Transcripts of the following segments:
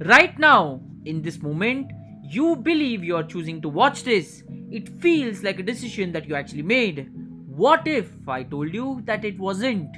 Right now, in this moment, you believe you are choosing to watch this. It feels like a decision that you actually made. What if I told you that it wasn't?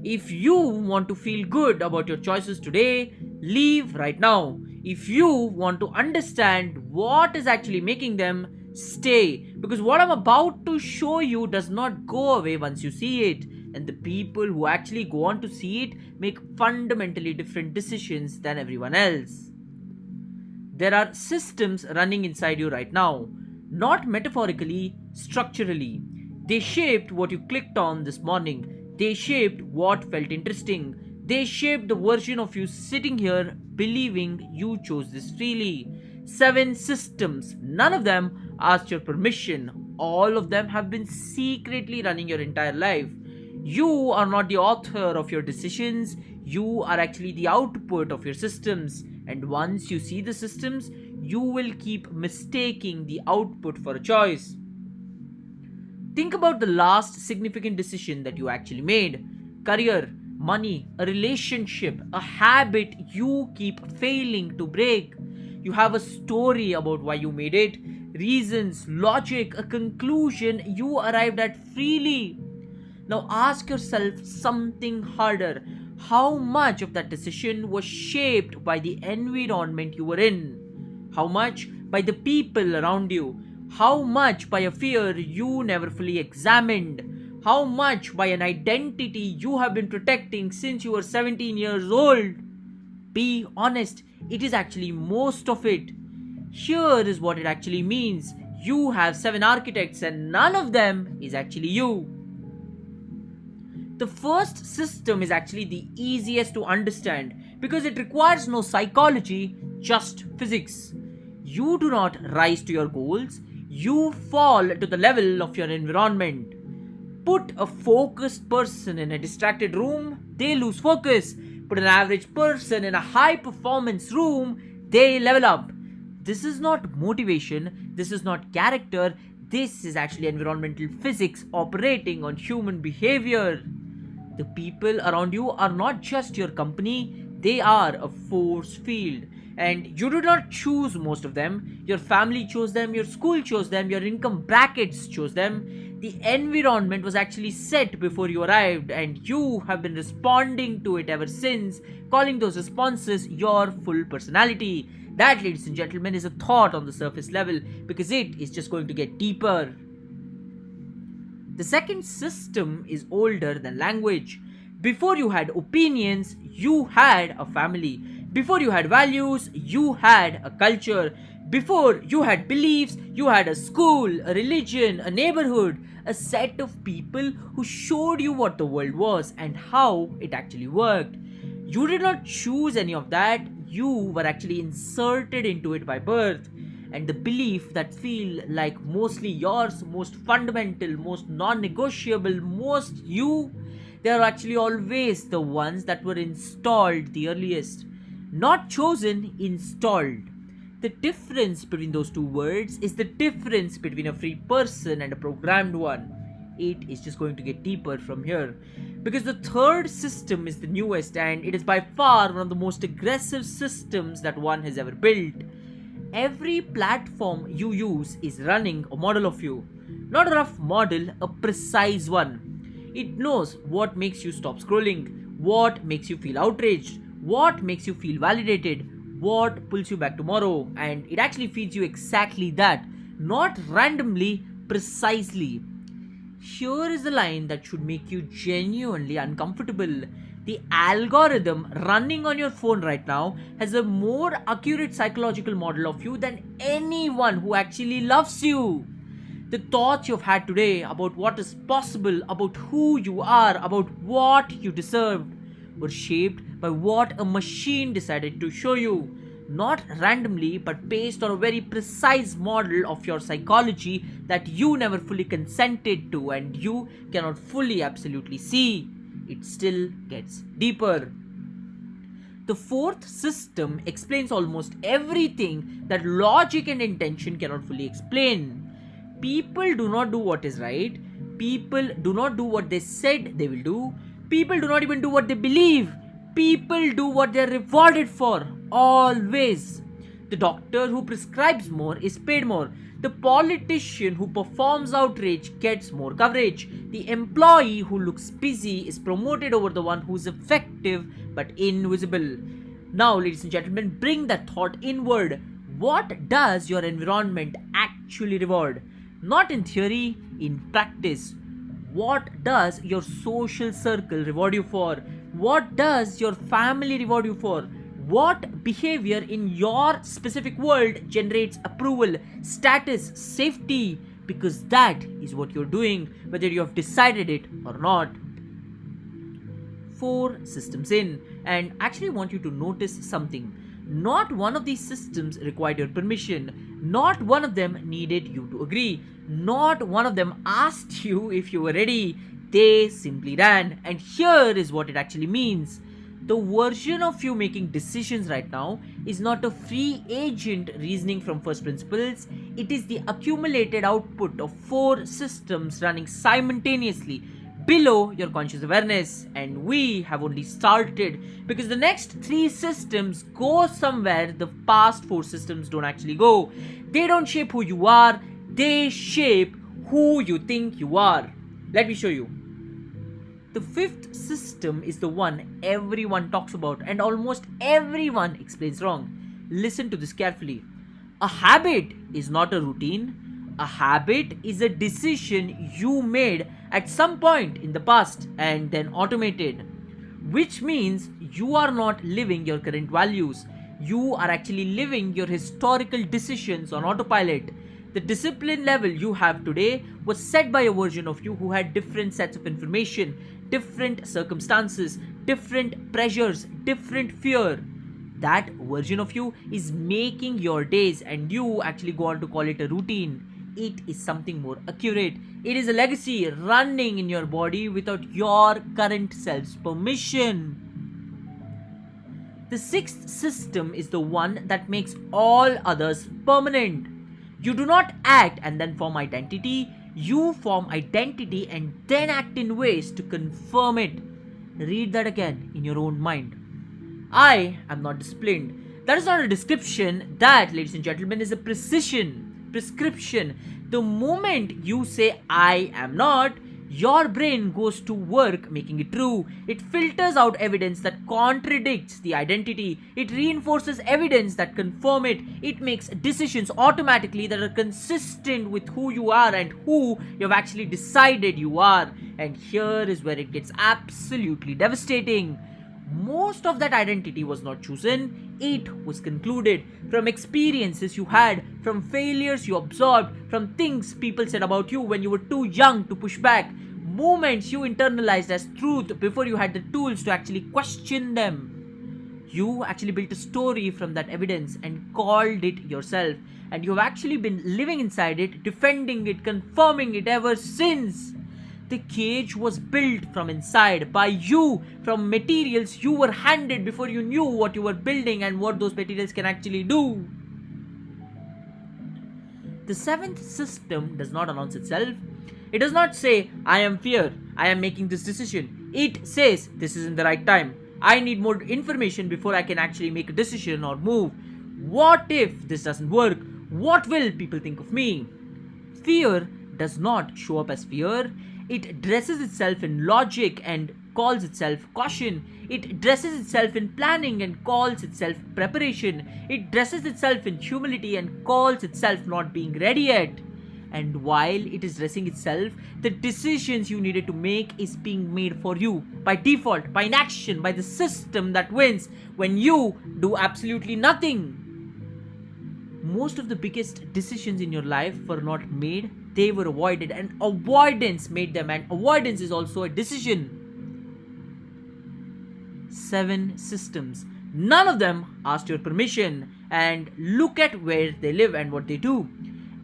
If you want to feel good about your choices today, leave right now. If you want to understand what is actually making them, stay. Because what I'm about to show you does not go away once you see it. And the people who actually go on to see it make fundamentally different decisions than everyone else. There are systems running inside you right now, not metaphorically, structurally. They shaped what you clicked on this morning. They shaped what felt interesting. They shaped the version of you sitting here believing you chose this freely. Seven systems, none of them asked your permission. All of them have been secretly running your entire life. You are not the author of your decisions, you are actually the output of your systems. And once you see the systems, you will keep mistaking the output for a choice. Think about the last significant decision that you actually made: career, money, a relationship, a habit you keep failing to break. You have a story about why you made it, reasons, logic, a conclusion you arrived at freely. Now ask yourself something harder. How much of that decision was shaped by the environment you were in? How much by the people around you? How much by a fear you never fully examined? How much by an identity you have been protecting since you were 17 years old? Be honest, it is actually most of it. Here is what it actually means: you have seven architects, and none of them is actually you. The first system is actually the easiest to understand because it requires no psychology, just physics. You do not rise to your goals, you fall to the level of your environment. Put a focused person in a distracted room, they lose focus. Put an average person in a high performance room, they level up. This is not motivation, this is not character, this is actually environmental physics operating on human behavior. The people around you are not just your company, they are a force field. And you did not choose most of them. Your family chose them, your school chose them, your income brackets chose them. The environment was actually set before you arrived, and you have been responding to it ever since, calling those responses your full personality. That, ladies and gentlemen, is a thought on the surface level because it is just going to get deeper. The second system is older than language. Before you had opinions, you had a family. Before you had values, you had a culture. Before you had beliefs, you had a school, a religion, a neighborhood, a set of people who showed you what the world was and how it actually worked. You did not choose any of that, you were actually inserted into it by birth. And the belief that feel like mostly yours, most fundamental, most non-negotiable, most you, they are actually always the ones that were installed the earliest. Not chosen, installed. The difference between those two words is the difference between a free person and a programmed one. It is just going to get deeper from here. Because the third system is the newest, and it is by far one of the most aggressive systems that one has ever built. Every platform you use is running a model of you. Not a rough model, a precise one. It knows what makes you stop scrolling, what makes you feel outraged, what makes you feel validated, what pulls you back tomorrow, and it actually feeds you exactly that, not randomly, precisely. Here is the line that should make you genuinely uncomfortable. The algorithm running on your phone right now has a more accurate psychological model of you than anyone who actually loves you. The thoughts you've had today about what is possible, about who you are, about what you deserve, were shaped by what a machine decided to show you. Not randomly, but based on a very precise model of your psychology that you never fully consented to and you cannot fully absolutely see. It still gets deeper. The fourth system explains almost everything that logic and intention cannot fully explain. People do not do what is right. People do not do what they said they will do. People do not even do what they believe. People do what they are rewarded for. Always. The doctor who prescribes more is paid more. The politician who performs outrage gets more coverage. The employee who looks busy is promoted over the one who's effective but invisible. Now, ladies and gentlemen, bring that thought inward. What does your environment actually reward? Not in theory, in practice. What does your social circle reward you for? What does your family reward you for? What behavior in your specific world generates approval, status, safety? Because that is what you're doing, whether you have decided it or not. 4 systems in, and actually want you to notice something. Not one of these systems required your permission. Not one of them needed you to agree. Not one of them asked you if you were ready. They simply ran. And here is what it actually means. The version of you making decisions right now is not a free agent reasoning from first principles. It is the accumulated output of 4 systems running simultaneously below your conscious awareness. And we have only started, because the next 3 systems go somewhere the past 4 systems don't actually go. They don't shape who you are, they shape who you think you are. Let me show you. The 5th system is the one everyone talks about and almost everyone explains wrong. Listen to this carefully. A habit is not a routine. A habit is a decision you made at some point in the past and then automated. Which means you are not living your current values. You are actually living your historical decisions on autopilot. The discipline level you have today was set by a version of you who had different sets of information, different circumstances, different pressures, different fear. That version of you is making your days, and you actually go on to call it a routine. It is something more accurate. It is a legacy running in your body without your current self's permission. The 6th system is the one that makes all others permanent. You do not act and then form identity. You form identity and then act in ways to confirm it. Read that again in your own mind. I am not disciplined. That is not a description. That, ladies and gentlemen, is a prescription. The moment you say I am not, your brain goes to work making it true. It filters out evidence that contradicts the identity. It reinforces evidence that confirm it. It makes decisions automatically that are consistent with who you are and who you've actually decided you are. And here is where it gets absolutely devastating. Most of that identity was not chosen, it was concluded from experiences you had, from failures you absorbed, from things people said about you when you were too young to push back, moments you internalized as truth before you had the tools to actually question them. You actually built a story from that evidence and called it yourself, and you've actually been living inside it, defending it, confirming it ever since. The cage was built from inside by you, from materials you were handed before you knew what you were building and what those materials can actually do. The 7th system does not announce itself. It does not say, I am fear, I am making this decision. It says, this isn't the right time. I need more information before I can actually make a decision or move. What if this doesn't work? What will people think of me? Fear does not show up as fear. It dresses itself in logic and calls itself caution. It dresses itself in planning and calls itself preparation. It dresses itself in humility and calls itself not being ready yet. And while it is dressing itself, the decisions you needed to make is being made for you by default, by inaction, by the system that wins when you do absolutely nothing. Most of the biggest decisions in your life were not made, they were avoided, and avoidance made them, and avoidance is also a decision. 7 systems. None of them asked your permission, and look at where they live and what they do.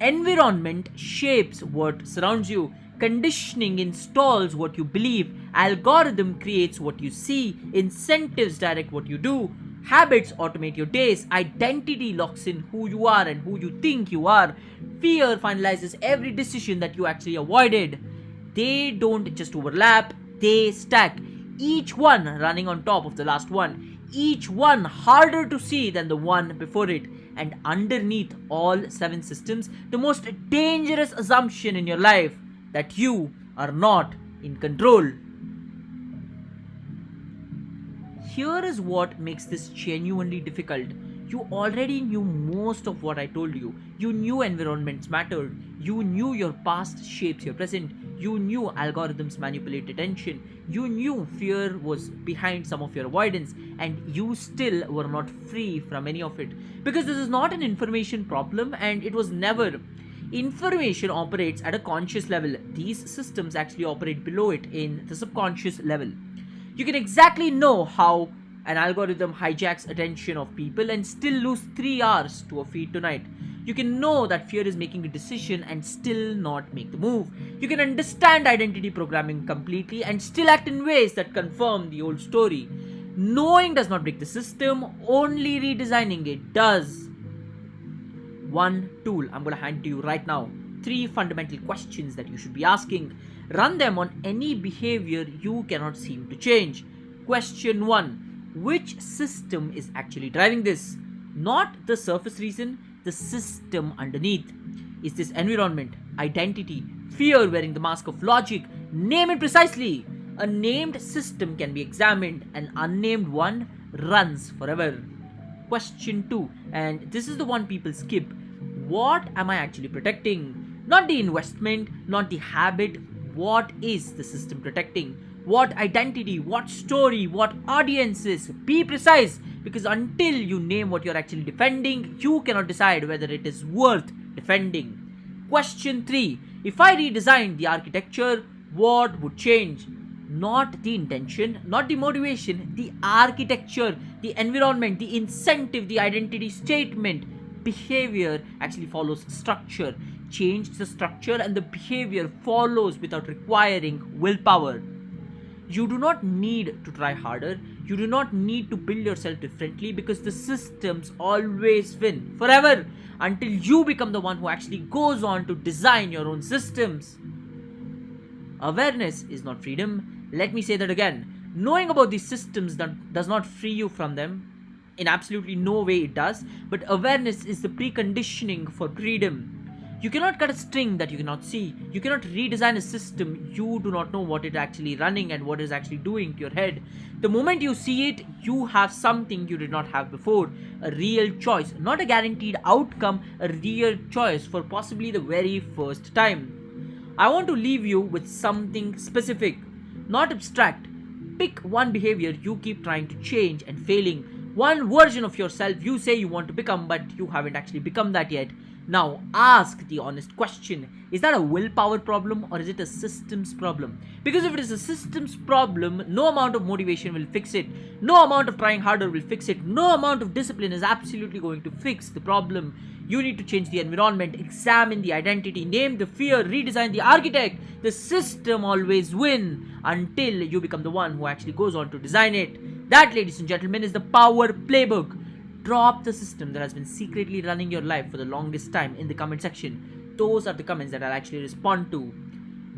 Environment shapes what surrounds you. Conditioning installs what you believe. Algorithm creates what you see. Incentives direct what you do. Habits automate your days. Identity locks in who you are and who you think you are. Fear finalizes every decision that you actually avoided. They don't just overlap, they stack. Each one running on top of the last one. each one harder to see than the one before it. And underneath all 7 systems, the most dangerous assumption in your life, that you are not in control. Here is what makes this genuinely difficult. You already knew most of what I told you. You knew environments mattered. You knew your past shapes your present. You knew algorithms manipulate attention. You knew fear was behind some of your avoidance. And you still were not free from any of it. Because this is not an information problem, and it was never. Information operates at a conscious level. These systems actually operate below it in the subconscious level. You can exactly know how an algorithm hijacks attention of people and still lose 3 hours to a feed tonight. You can know that fear is making a decision and still not make the move. You can understand identity programming completely and still act in ways that confirm the old story. Knowing does not break the system, only redesigning it does. One tool I'm going to hand to you right now. 3 fundamental questions that you should be asking. Run them on any behavior you cannot seem to change. Question 1. Which system is actually driving this? Not the surface reason, the system underneath. Is this environment, identity, fear wearing the mask of logic? Name it precisely. A named system can be examined, an unnamed one runs forever. Question 2, and this is the one people skip. What am I actually protecting? Not the investment, not the habit. What is the system protecting? What identity, what story, what audiences? Be precise, because until you name what you're actually defending, you cannot decide whether it is worth defending. Question 3. If I redesigned the architecture, what would change? Not the intention, not the motivation, the architecture, the environment, the incentive, the identity statement. Behavior actually follows structure. Change the structure and the behavior follows without requiring willpower. You do not need to try harder. You do not need to build yourself differently, because the systems always win forever until you become the one who actually goes on to design your own systems. Awareness is not freedom. Let me say that again. Knowing about these systems does not free you from them. In absolutely no way it does. But awareness is the preconditioning for freedom. You cannot cut a string that you cannot see. You cannot redesign a system you do not know what it actually running and what is actually doing to your head. The moment you see it, you have something you did not have before. A real choice, not a guaranteed outcome, a real choice for possibly the very first time. I want to leave you with something specific, not abstract. Pick one behavior you keep trying to change and failing. One version of yourself you say you want to become, but you haven't actually become that yet. Now ask the honest question. Is that a willpower problem or is it a systems problem? Because if it is a systems problem, no amount of motivation will fix it. No amount of trying harder will fix it. No amount of discipline is absolutely going to fix the problem. You need to change the environment, examine the identity, name the fear, redesign the architect. The system always wins until you become the one who actually goes on to design it. That, ladies and gentlemen, is the power playbook. Drop the system that has been secretly running your life for the longest time in the comment section. Those are the comments that I'll actually respond to.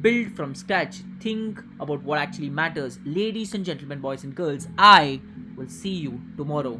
Build from scratch. Think about what actually matters. Ladies and gentlemen, boys and girls, I will see you tomorrow.